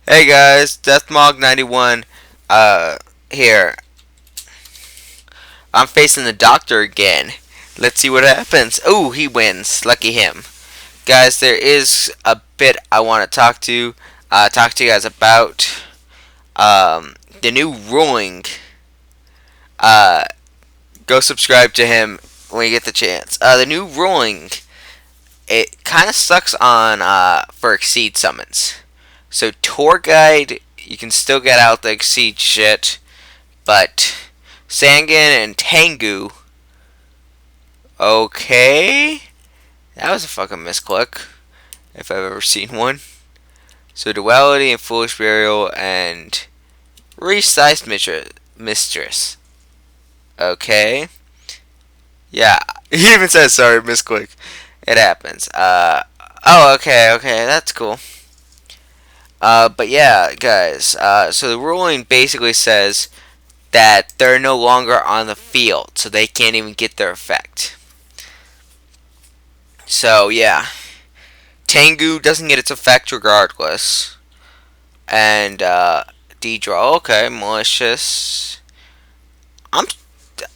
Hey guys, deathmog91 here. I'm facing the doctor again. Let's see what happens. Oh, he wins. Lucky him. Guys, there is a bit I want to talk to you guys about the new ruling. Uh Go subscribe to him when you get the chance. The new ruling, it kind of sucks on for exceed summons. So tour guide, you can still get out the exceed shit, but Sangan and Tengu, okay, that was a fucking misclick if I've ever seen one. So duality and foolish burial and resized mistress. Okay, yeah, he even says sorry misclick. It happens. Oh, okay, that's cool. But yeah, guys. So the ruling basically says that they're no longer on the field, so they can't even get their effect. So yeah, Tengu doesn't get its effect regardless, and D-draw. Okay, malicious. I'm.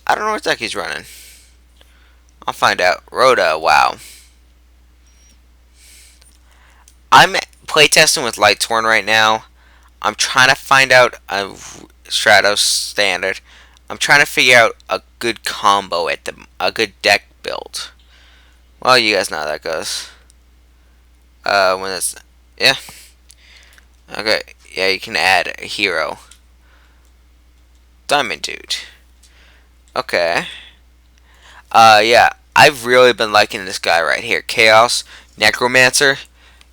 I don't know what deck he's running. I'll find out. Rhoda. Wow. I'm playtesting with Lightsworn right now. I'm trying to find out a Stratos standard. I'm trying to figure out a good combo at a good deck build. Well, you guys know how that goes. When it's yeah, okay, yeah, you can add a hero, Diamond Dude. Okay. Yeah, I've really been liking this guy right here, Chaos Necromancer.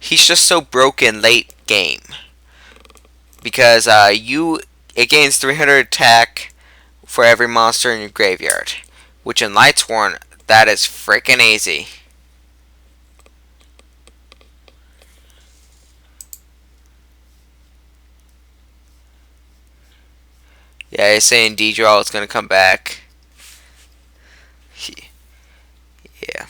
He's just so broken late game because it gains 300 attack for every monster in your graveyard, which in Lightsworn that is freaking easy. Yeah, he's saying D-draw is gonna come back. Yeah.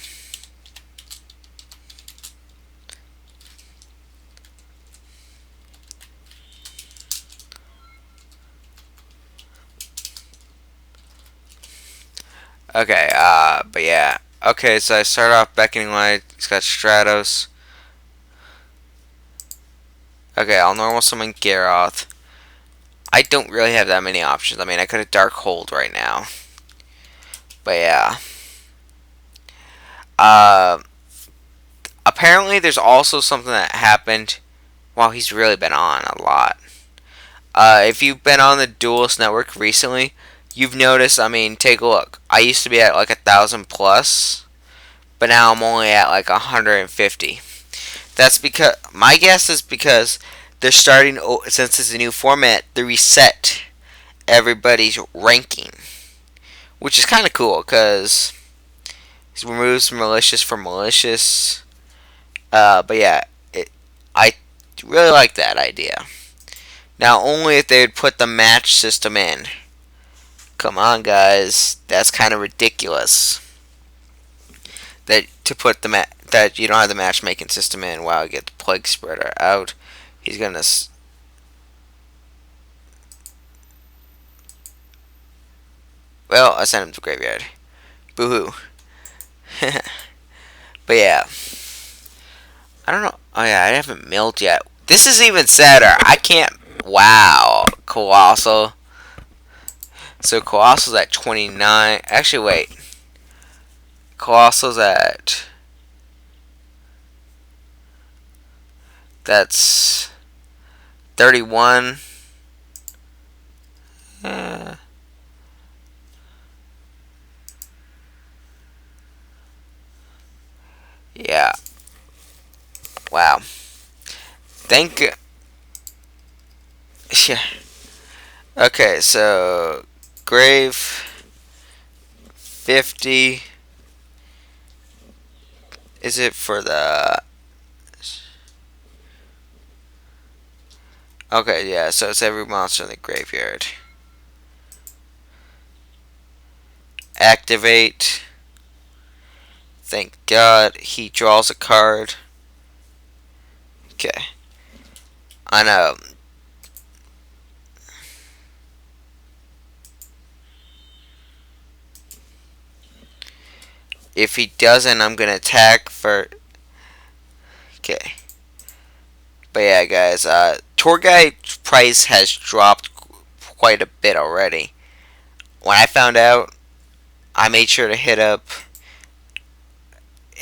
Okay, but yeah. Okay, so I start off beckoning light. He's got Stratos. Okay, I'll normal summon Garroth. I don't really have that many options. I mean, I could have Dark Hold right now. But yeah. Uh, Apparently there's also something that happened while he's really been on a lot. If you've been on the Duelist Network recently, you've noticed, I mean, take a look. I used to be at like 1,000 plus, but now I'm only at like 150. That's because, my guess is because they're starting, since it's a new format, they reset everybody's ranking, which is kind of cool because it removes malicious from malicious. But yeah, I really like that idea. Now, only if they would put the match system in. Come on, guys, that's kind of ridiculous. That to put that you don't have the matchmaking system in. Wow, you get the plague spreader out. He's gonna. Well, I sent him to the graveyard. Boo hoo. But yeah, I don't know. Oh yeah, I haven't milled yet. This is even sadder. I can't. Wow, Colossal. So Colossal's at 29. Actually, wait. Colossal's at. That's 31. Uh, yeah. Wow. Thank. Yeah. Okay, so Grave 50. Is it for the? Okay, yeah. So it's every monster in the graveyard. Activate. Thank God he draws a card. Okay. I know. If he doesn't, I'm gonna attack for. Okay. But yeah, guys, tour guide price has dropped quite a bit already. When I found out, I made sure to hit up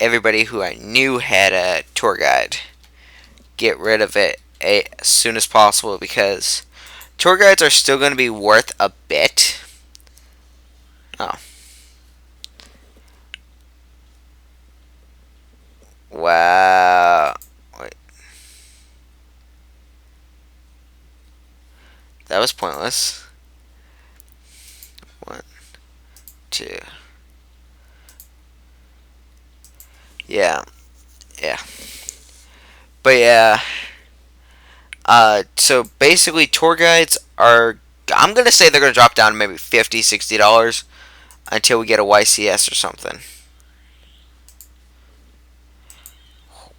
everybody who I knew had a tour guide. Get rid of it as soon as possible because tour guides are still going to be worth a bit. Oh. Wow. Wait. That was pointless. 1, 2. Yeah. Yeah. But yeah. So basically tour guides are, I'm going to say they're going to drop down to maybe $50, $60 until we get a YCS or something.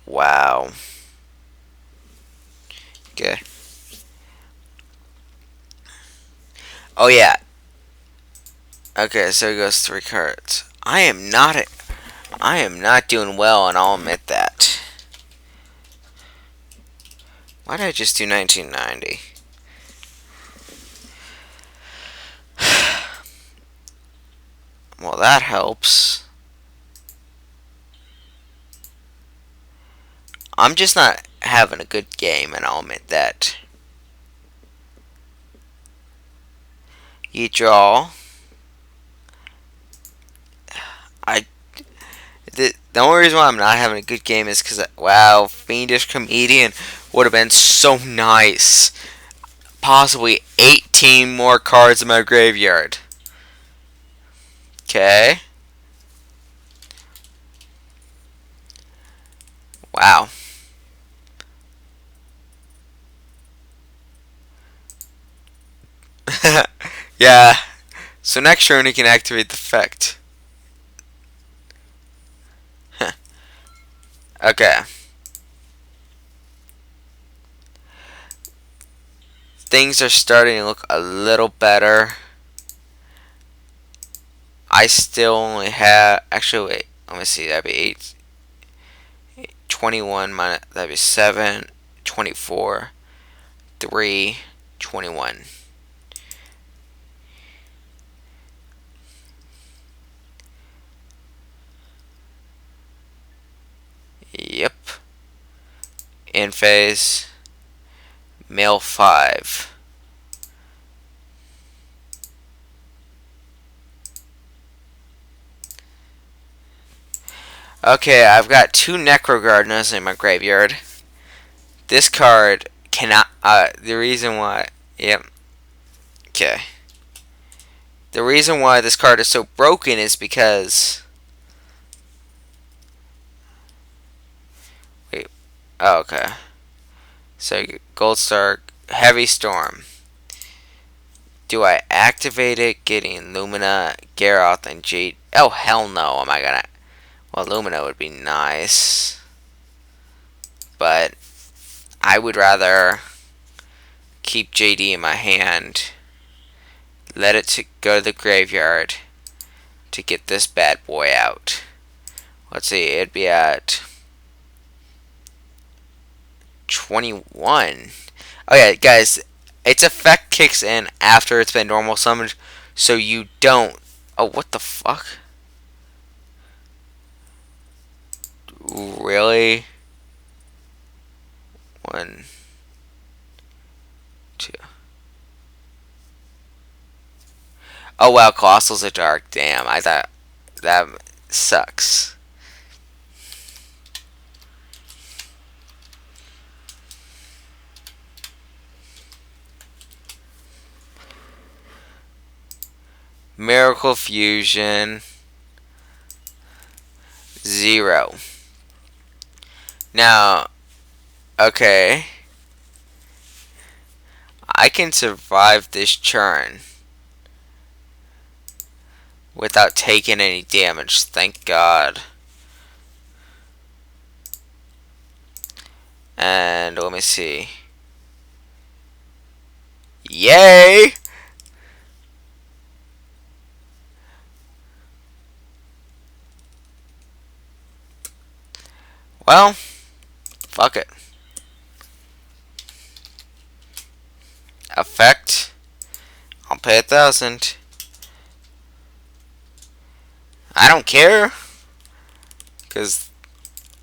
Wow. Okay. Oh yeah. Okay, so it goes 3 cards. I am not doing well, and I'll admit that. Why did I just do 1990? Well, that helps. I'm just not having a good game, and I'll admit that. You draw. The only reason why I'm not having a good game is because, wow, Fiendish Comedian would have been so nice. Possibly 18 more cards in my graveyard. Okay. Wow. Yeah. So next turn he can activate the effect. Okay. Things are starting to look a little better. I still only have. Actually, wait. Let me see. That'd be 8. 21 minus. That'd be 7. 24. 3. 21. Yep. In phase. Male 5. Okay, I've got 2 Necro Gardeners in my graveyard. This card cannot. The reason why. Yep. Okay. The reason why this card is so broken is because. Wait. Oh, okay. So, Gold Star, Heavy Storm. Do I activate it, getting Lumina, Garroth, and Jade? Oh, hell no. Am I gonna. Well, Lumina would be nice. But I would rather keep JD in my hand. Let it go to the graveyard to get this bad boy out. Let's see. It'd be at 21. Oh yeah, guys. Its effect kicks in after it's been normal summoned. So you don't. Oh, what the fuck? Really? 1, 2. Oh wow, Colossal's a dark. Damn, I thought that sucks. Miracle Fusion. 0. Now, okay. I can survive this turn without taking any damage, thank God. And let me see. Yay! Well, fuck it. Effect. I'll pay 1,000. I don't care, because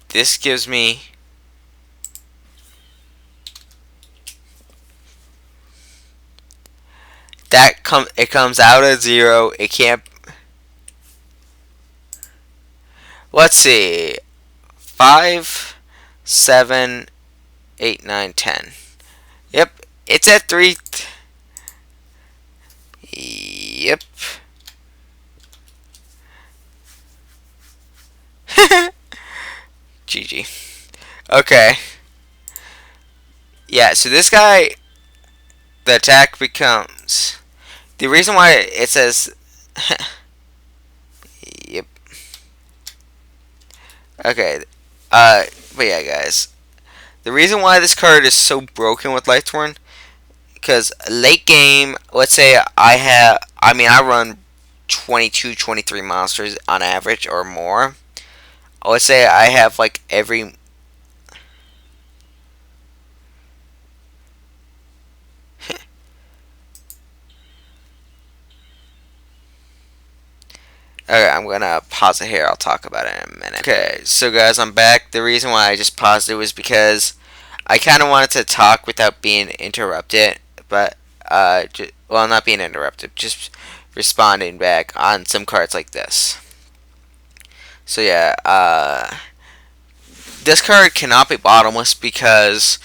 this gives me it comes out at 0. It can't. Let's see. 5, 7, 8, 9, 10. Yep, it's at 3. Yep. GG. Okay. Yeah, so this guy, the attack becomes. The reason why it says. Yep. Okay. But yeah, guys. The reason why this card is so broken with Lightsworn, because late game, let's say I run 22, 23 monsters on average or more. Let's say I have like every. Okay, I'm gonna pause it here. I'll talk about it in a minute. Okay, so guys, I'm back. The reason why I just paused it was because I kind of wanted to talk without being interrupted, but well, not being interrupted, just responding back on some cards like this. So yeah, this card cannot be bottomless because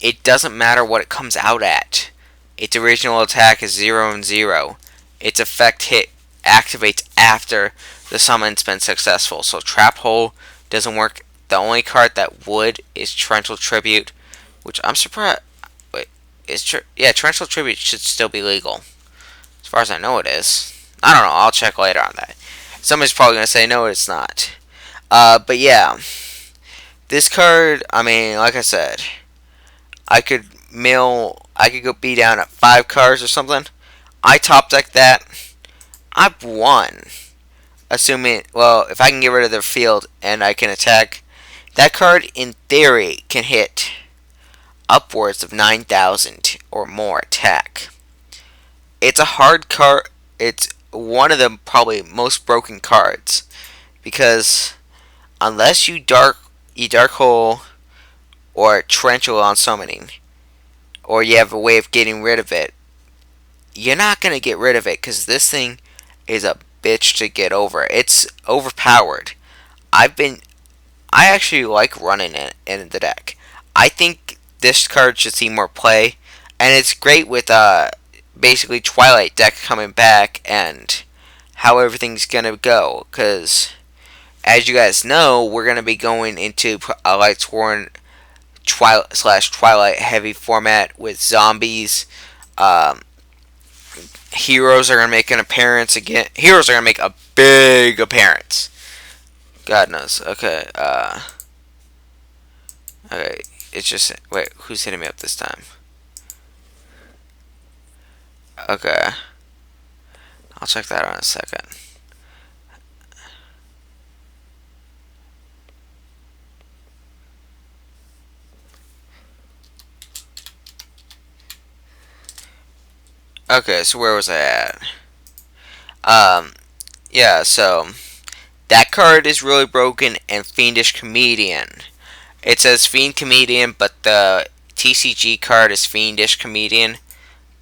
it doesn't matter what it comes out at. Its original attack is 0 and 0. Its effect hit activates after the summon's been successful. So Trap Hole doesn't work. The only card that would is Torrential Tribute, which I'm surprised. Wait, yeah, Torrential Tribute should still be legal. As far as I know, it is. I don't know. I'll check later on that. Somebody's probably gonna say no, it's not. But yeah, this card. I mean, like I said, I could go be down at 5 cards or something. I top deck that. I've won. Assuming, well, if I can get rid of their field and I can attack, that card in theory can hit upwards of 9,000 or more attack. It's a hard card. It's one of the probably most broken cards because unless you dark hole or torrential on summoning, or you have a way of getting rid of it, you're not gonna get rid of it because this thing is a bitch to get over. It's overpowered. I actually like running it in the deck. I think this card should see more play, and it's great with basically Twilight deck coming back and how everything's gonna go. Because as you guys know, we're gonna be going into a Lightsworn Twilight heavy format with zombies. Heroes are gonna make an appearance again. Heroes are gonna make a big appearance. God knows. Okay. Okay. It's just wait. Who's hitting me up this time? Okay. I'll check that out in a second. Okay. So where was I at? Yeah. So that card is really broken and Fiendish Comedian. It says Fiend Comedian, but the TCG card is Fiendish Comedian.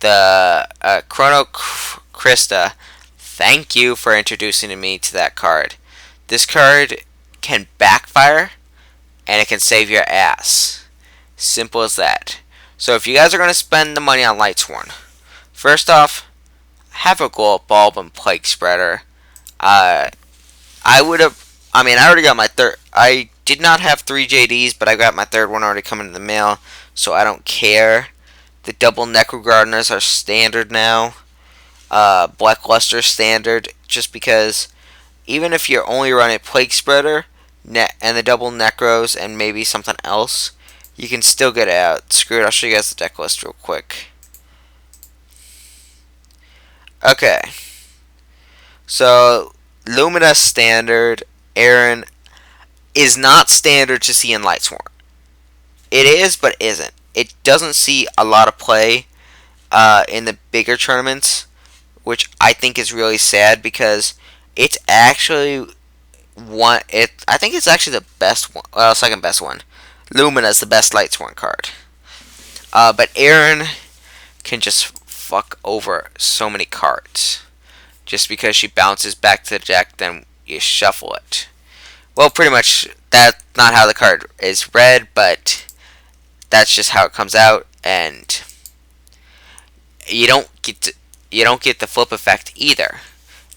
The Chrono Krista, thank you for introducing me to that card. This card can backfire, and it can save your ass. Simple as that. So if you guys are going to spend the money on Lightsworn, first off, have a Gold Bulb and Plague Spreader. I would have. I mean, I already got my third. I did not have 3 JDs, but I got my third one already coming in the mail, so I don't care. The double Necro Gardeners are standard now. Blackluster standard, just because even if you're only running Plague Spreader and the double Necros and maybe something else, you can still get it out. Screw it, I'll show you guys the deck list real quick. Okay. So, Lumina standard, Aaron. is not standard to see in Lightsworn. It is, but isn't. It doesn't see a lot of play in the bigger tournaments, which I think is really sad because it's actually one. I think it's actually the best one. Well, second best one. Lumina's the best Lightsworn card. But Aaron can just fuck over so many cards. Just because she bounces back to the deck, then you shuffle it. Well, pretty much that's not how the card is read, but that's just how it comes out, and you don't get the flip effect either.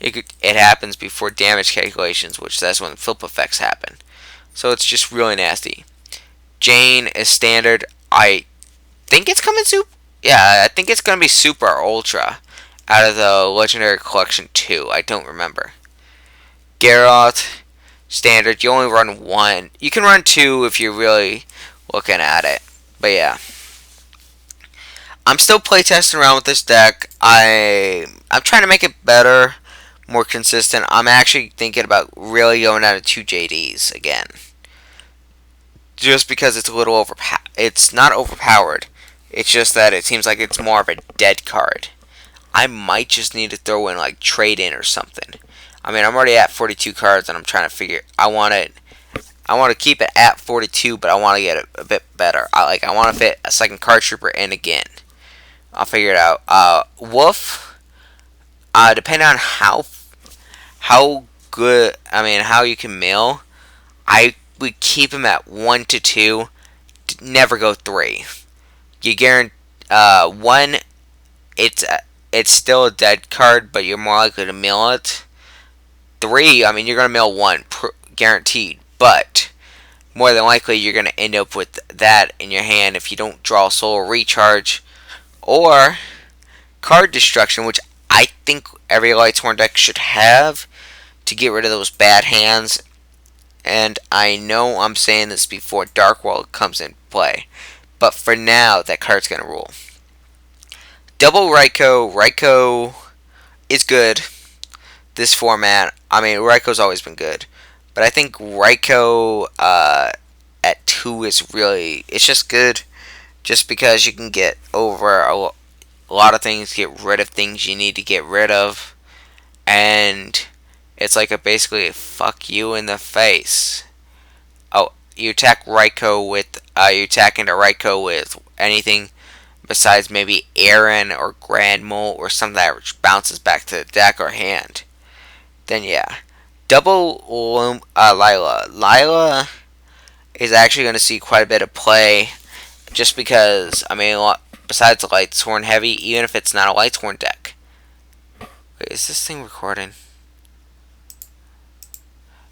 It happens before damage calculations, which that's when flip effects happen. So it's just really nasty. Jane is standard. I think it's coming super. Yeah, I think it's gonna be super or ultra out of the Legendary Collection 2. I don't remember. Garroth, standard. You only run one. You can run two if you're really looking at it. But yeah. I'm still playtesting around with this deck. I'm trying to make it better, more consistent. I'm actually thinking about really going down to 2 JDs again. Just because it's a little it's not overpowered. It's just that it seems like it's more of a dead card. I might just need to throw in like trade in or something. I mean, I'm already at 42 cards and I'm trying to figure I want to keep it at 42, but I want to get it a bit better. I want to fit a second card trooper in again. I'll figure it out. Wolf, depending on how good, how you can mill, I would keep him at 1 to 2. Never go 3. You guarantee 1. It's still a dead card, but you're more likely to mill it. 3, you're gonna mill 1, guaranteed. But more than likely, you're gonna end up with that in your hand if you don't draw Soul Recharge or card destruction, which I think every Lightsworn deck should have to get rid of those bad hands. And I know I'm saying this before Dark World comes in play, but for now, that card's gonna rule. Double Raikou. Raikou is good this format. Raikou's always been good, but I think Raikou at 2 is really, it's just good, just because you can get over a lot of things, get rid of things you need to get rid of, and it's like basically fuck you in the face. Oh, you attack Raikou with you attack into Raikou with anything besides maybe Aaron or Grand Mole or something that bounces back to the deck or hand. Then yeah, double Lila. Lila is actually going to see quite a bit of play, just because besides the Lightsworn heavy, even if it's not a Lightsworn deck. Wait, is this thing recording?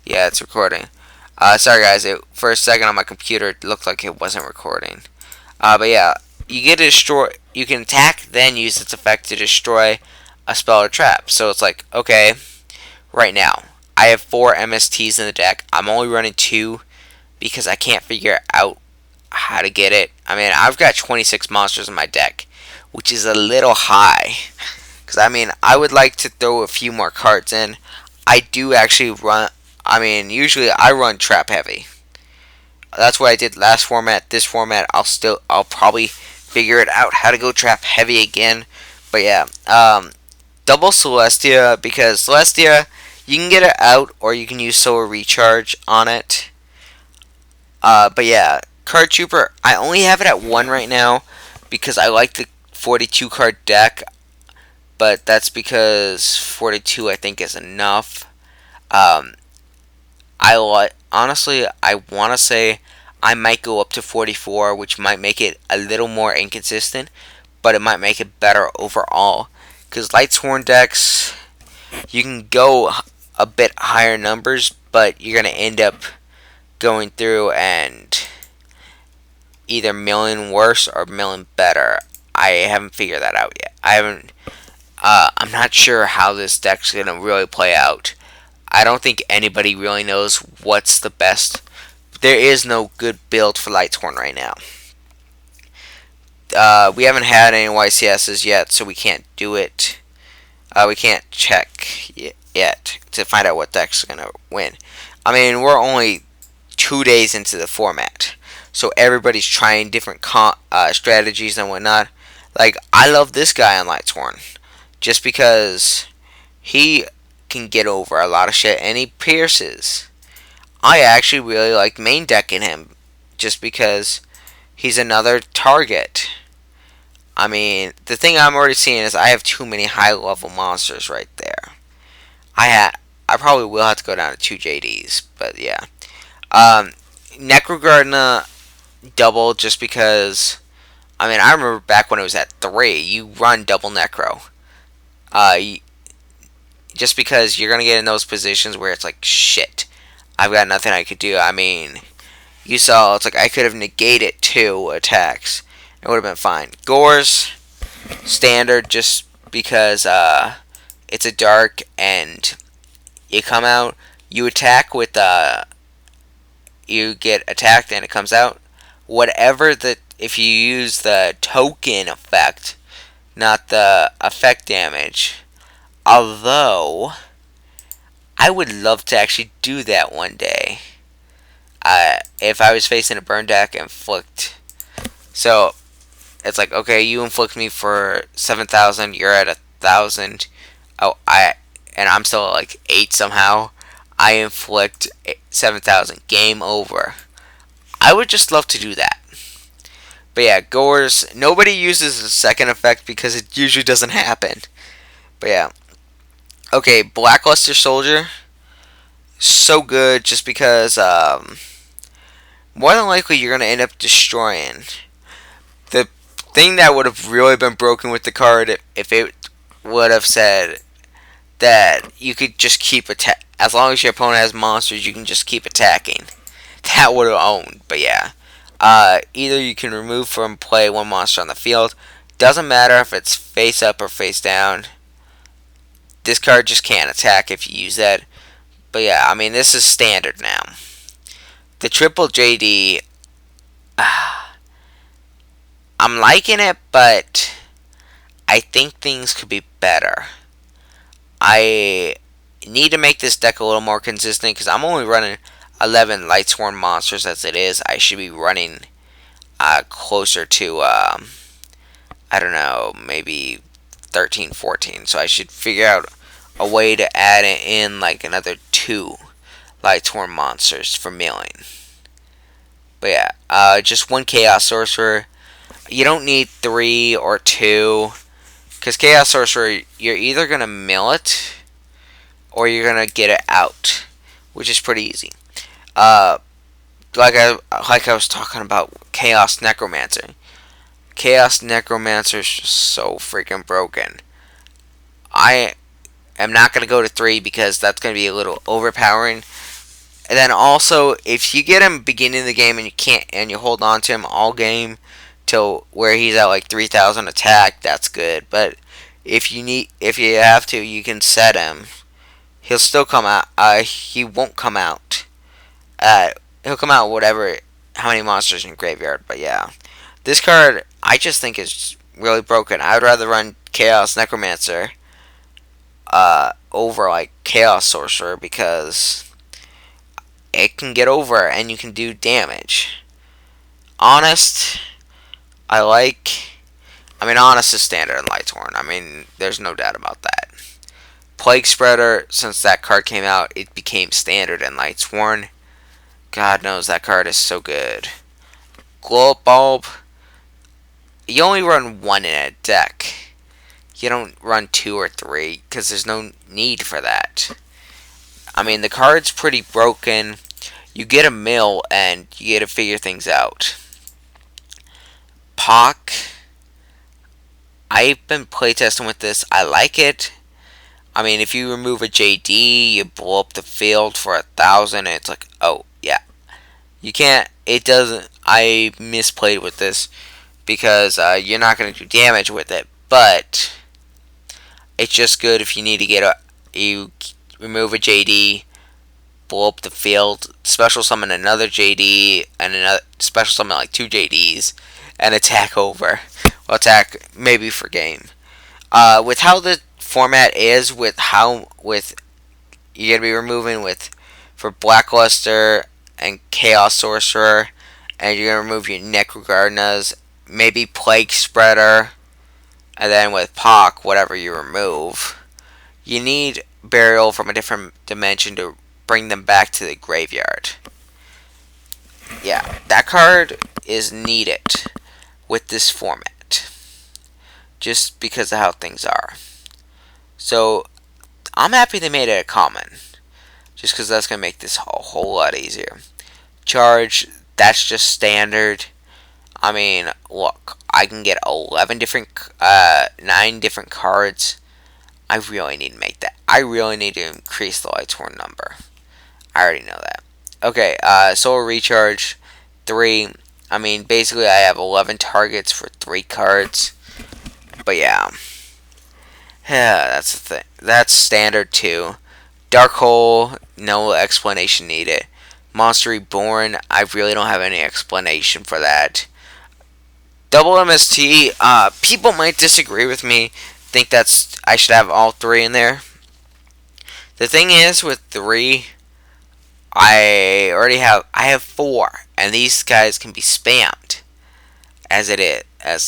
Yeah, it's recording. Sorry guys, for a second on my computer it looked like it wasn't recording. But yeah, you get to destroy. You can attack, then use its effect to destroy a spell or trap. So it's like, okay, right now I have 4 MSTs in the deck. I'm only running 2 because I can't figure out how to get it. I've got 26 monsters in my deck, which is a little high. Because I would like to throw a few more cards in. I do actually run. Usually I run trap heavy. That's what I did last format. This format, I'll probably figure it out how to go trap heavy again. But yeah, double Celestia, because Celestia, you can get it out or you can use Solar Recharge on it. But yeah, card trooper, I only have it at 1 right now because I like the 42 card deck, but that's because 42 I think is enough. Honestly, I want to say I might go up to 44, which might make it a little more inconsistent, but it might make it better overall. Because Lightsworn decks, you can go a bit higher numbers, but you're going to end up going through and either milling worse or milling better. I haven't figured that out yet. I'm not sure how this deck's going to really play out. I don't think anybody really knows what's the best. There is no good build for Lightsworn right now. We haven't had any YCSs yet, so we can't do it. We can't check yet to find out what deck's going to win. We're only 2 days into the format, so everybody's trying different strategies and whatnot. Like, I love this guy on Lightsworn just because he can get over a lot of shit and he pierces. I actually really like main decking him just because he's another target. I mean, the thing I'm already seeing is I have too many high level monsters right there. I probably will have to go down to 2 JDs, but yeah. Necrogardna double just because. I mean, I remember back when it was at 3, you run double Necro. Uh, just because you're gonna get in those positions where it's like, shit, I've got nothing I could do. I mean, you saw it's like I could have negated 2 attacks. It would have been fine. Gore's standard just because it's a dark and you come out, you attack with you get attacked and it comes out. Whatever the if you use the token effect, not the effect damage. Although I would love to actually do that one day. If I was facing a burn deck and inflict. So it's like, okay, you inflict me for 7,000, you're at 1,000. Oh, and I'm still at like 8 somehow. I inflict 7,000. Game over. I would just love to do that. But yeah, Gore's, nobody uses the second effect because it usually doesn't happen. But yeah. Okay, Blackluster Soldier. So good just because more than likely you're going to end up destroying. The thing that would have really been broken with the card if it would have said that you could just keep as long as your opponent has monsters, you can just keep attacking. That would have owned, but yeah. Either you can remove from play 1 monster on the field. Doesn't matter if it's face up or face down. This card just can't attack if you use that. But yeah, I mean, this is standard now. The triple JD, I'm liking it, but I think things could be better. I need to make this deck a little more consistent because I'm only running 11 Lightsworn monsters as it is. I should be running closer to, I don't know, maybe 13, 14. So I should figure out a way to add in like another 2 Lightsworn monsters for milling. But yeah, just 1 Chaos Sorcerer. You don't need 3 or 2. Because Chaos Sorcerer, you're either going to mill it or you're going to get it out. Which is pretty easy. Like I was talking about Chaos Necromancer. Chaos Necromancer is just so freaking broken. I am not going to go to 3 because that's going to be a little overpowering. And then also, if you get him beginning of the game and you hold on to him all game till where he's at like 3,000 attack, that's good. But if you have to, you can set him. He'll still come out. He won't come out. He'll come out how many monsters in your graveyard. But yeah, this card I just think is really broken. I would rather run Chaos Necromancer over like Chaos Sorcerer because it can get over and you can do damage. Honest, Honest is standard in Lightsworn. I mean, there's no doubt about that. Plague Spreader, since that card came out, it became standard in Lightsworn. God knows that card is so good. Glow Up Bulb, you only run 1 in a deck. You don't run 2 or 3 because there's no need for that. I mean, the card's pretty broken. You get a mill and you get to figure things out. Pock, I've been playtesting with this. I like it. I mean, if you remove a JD, you blow up the field for 1,000, and it's like, oh, yeah. You can't, it doesn't, I misplayed with this because you're not going to do damage with it, but it's just good if you need to you remove a JD, blow up the field, special summon another JD, and another special summon like 2 JDs, and attack over. Well, attack maybe for game. With how the format is, with you're gonna be removing for Blackluster and Chaos Sorcerer, and you're gonna remove your Necrogardenas, maybe Plague Spreader, and then with Pock, whatever you remove, you need Burial from a different dimension to bring them back to the graveyard. Yeah, that card is needed with this format, just because of how things are. So, I'm happy they made it a common, just because that's going to make this a whole lot easier. Charge, that's just standard. I mean, look, I can get 9 different cards. I really need to make that. I really need to increase the Lightsworn number. I already know that. Okay, Solar Recharge, 3. I mean, basically I have 11 targets for 3 cards. But yeah. Yeah, that's the thing. That's standard too. Dark Hole, no explanation needed. Monster Reborn, I really don't have any explanation for that. Double MST, people might disagree with me, think I should have all 3 in there. The thing is, with 3, I have 4, and these guys can be spammed as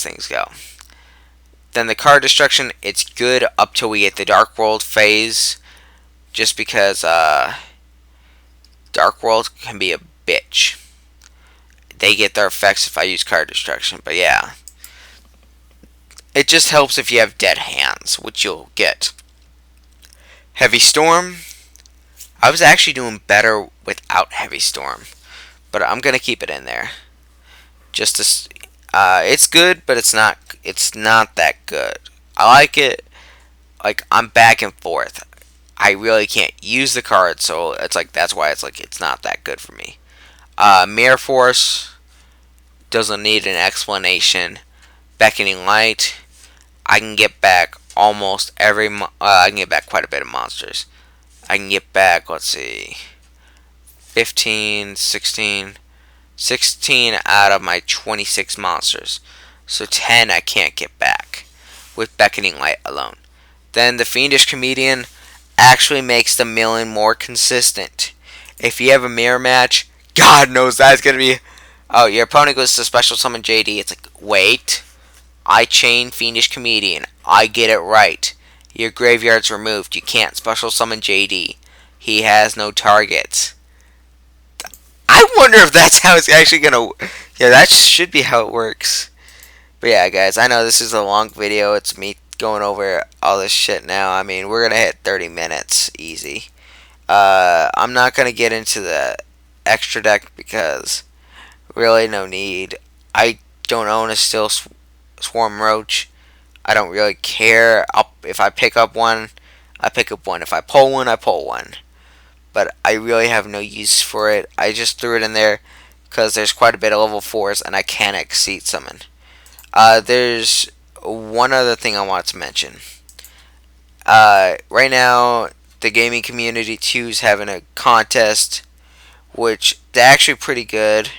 things go. Then the card destruction, it's good up till we get the Dark World phase, just because Dark World can be a bitch. They get their effects if I use card destruction, but yeah. It just helps if you have dead hands, which you'll get. Heavy Storm, I was actually doing better without Heavy Storm, but I'm gonna keep it in there. Just to, it's good, but it's not that good. I like it. Like, I'm back and forth. I really can't use the card, so it's like that's why it's not that good for me. Mirror Force doesn't need an explanation. Beckoning Light, I can get back almost I can get back quite a bit of monsters. I can get back, let's see, 15, 16 out of my 26 monsters. So 10 I can't get back with Beckoning Light alone. Then the Fiendish Comedian actually makes the milling more consistent. If you have a mirror match, God knows that's going to be... Oh, your opponent goes to special summon JD. It's like, wait. I chain Fiendish Comedian. I get it right. Your graveyard's removed. You can't special summon JD. He has no targets. I wonder if that's how it's actually going to... Yeah, that should be how it works. But yeah, guys, I know this is a long video. It's me going over all this shit now. I mean, we're going to hit 30 minutes easy. I'm not going to get into the extra deck because really no need. I don't own a Steel Swarm Roach. I don't really care. If I pick up one, I pick up one. If I pull one, I pull one. But I really have no use for it. I just threw it in there because there's quite a bit of level 4s and I can Exceed Summon. There's one other thing I want to mention. Right now, the gaming community 2 is having a contest, which is actually pretty good.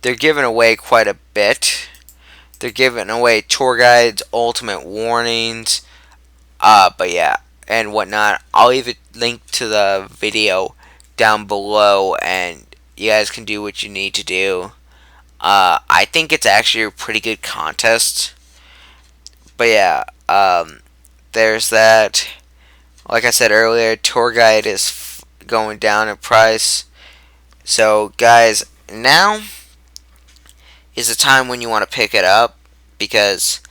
They're giving away quite a bit. They're giving away tour guides, ultimate warnings, but yeah, and whatnot. I'll leave a link to the video down below, and you guys can do what you need to do. I think it's actually a pretty good contest. But yeah, there's that. Like I said earlier, tour guide is going down in price. So guys, now is the time when you want to pick it up, because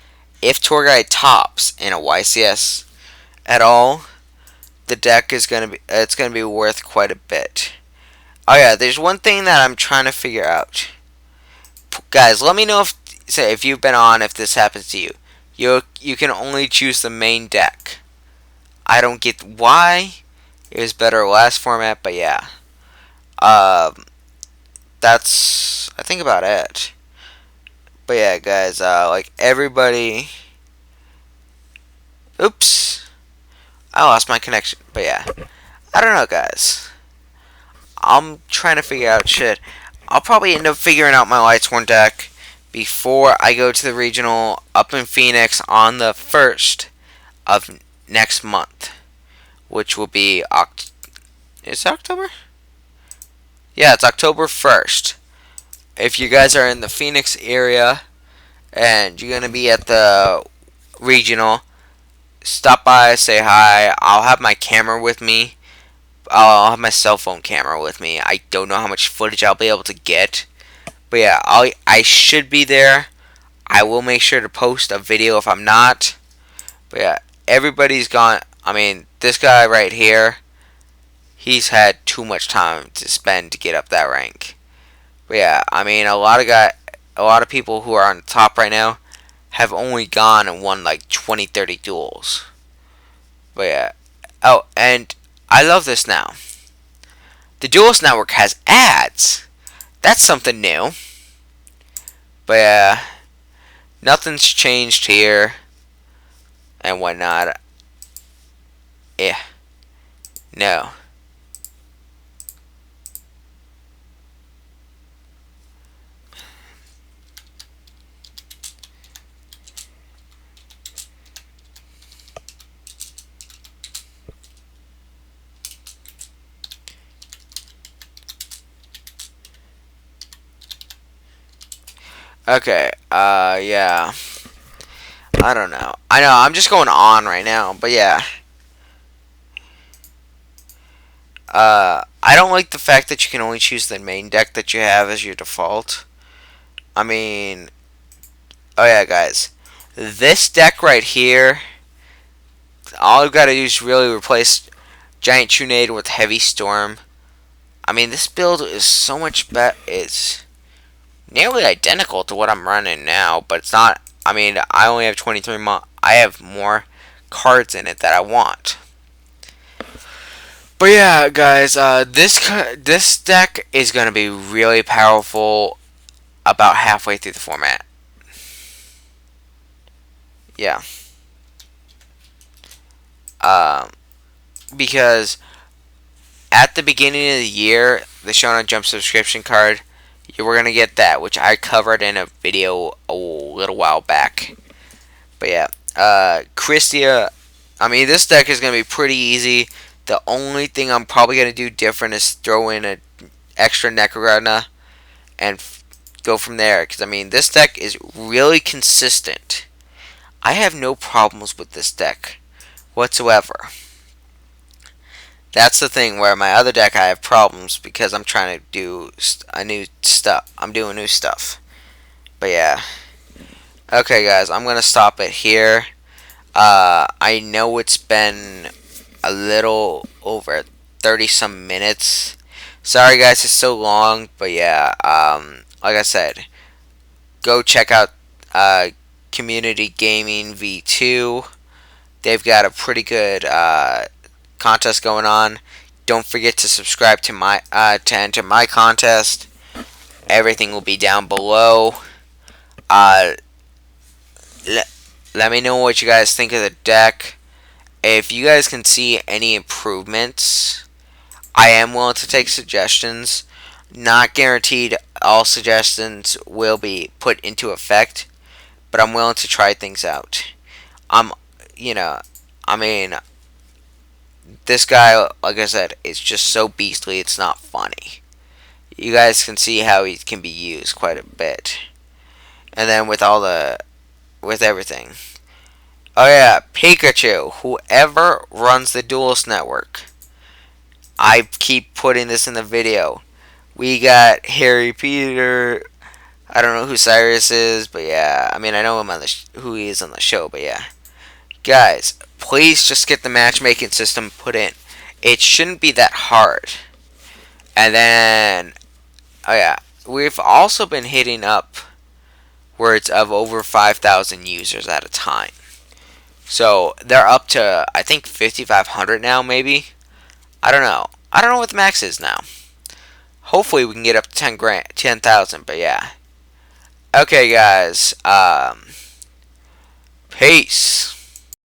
if tour guide tops in a YCS at all, the deck is gonna be worth quite a bit. Oh yeah, there's one thing that I'm trying to figure out. Guys, let me know if you've been on, if this happens to you. You can only choose the main deck. I don't get why. It was better last format, but yeah. That's I think about it. But yeah, guys, like everybody. Oops, I lost my connection. But yeah, I don't know, guys. I'm trying to figure out shit. I'll probably end up figuring out my Lightsworn deck before I go to the regional up in Phoenix on the 1st of next month, which will be is it October? Yeah, it's October 1st. If you guys are in the Phoenix area and you're gonna be at the regional, stop by, say hi. I'll have my camera with me. I'll have my cell phone camera with me. I don't know how much footage I'll be able to get, but yeah, I should be there. I will make sure to post a video if I'm not. But yeah, everybody's gone. I mean, this guy right here, he's had too much time to spend to get up that rank. But yeah, I mean, a lot of people who are on the top right now have only gone and won like 20, 30 duels. But yeah. Oh, and I love this now. The Duelist Network has ads. That's something new. But yeah, nothing's changed here and whatnot. Yeah. No. Okay, yeah. I don't know. I know, I'm just going on right now, but yeah. I don't like the fact that you can only choose the main deck that you have as your default. I mean, oh yeah, guys. This deck right here, all I've got to do is really replace Giant Trunade with Heavy Storm. I mean, this build is so much better. It's nearly identical to what I'm running now, but it's not. I mean, I only have 23 I have more cards in it that I want. But yeah, guys, this deck is gonna be really powerful about halfway through the format. Yeah. Um, because at the beginning of the year, the Shonen Jump subscription card, you were gonna get that, which I covered in a video a little while back. But yeah, Christia. I mean, this deck is gonna be pretty easy. The only thing I'm probably gonna do different is throw in an extra Necrogona and go from there. Because I mean, this deck is really consistent. I have no problems with this deck whatsoever. That's the thing where my other deck I have problems because I'm trying to do a new stuff. I'm doing new stuff. But yeah. Okay, guys, I'm gonna stop it here. I know it's been a little over 30 some minutes. Sorry, guys, it's so long, but yeah. Like I said, go check out Community Gaming V2. They've got a pretty good contest going on. Don't forget to subscribe to to enter my contest. Everything will be down below. Uh, let me know what you guys think of the deck. If you guys can see any improvements, I am willing to take suggestions. Not guaranteed all suggestions will be put into effect, but I'm willing to try things out. I'm, you know, I mean, this guy, like I said, is just so beastly, it's not funny. You guys can see how he can be used quite a bit. And then with everything. Oh yeah, Pikachu, whoever runs the Duelist Network. I keep putting this in the video. We got Harry Peter. I don't know who Cyrus is, but yeah. I mean, I know him on who he is on the show, but yeah. Guys, please just get the matchmaking system put in. It shouldn't be that hard. And then, oh yeah, we've also been hitting up words of over 5,000 users at a time. So they're up to, I think, 5,500 now, maybe. I don't know. I don't know what the max is now. Hopefully we can get up to 10,000, but yeah. Okay, guys. Peace.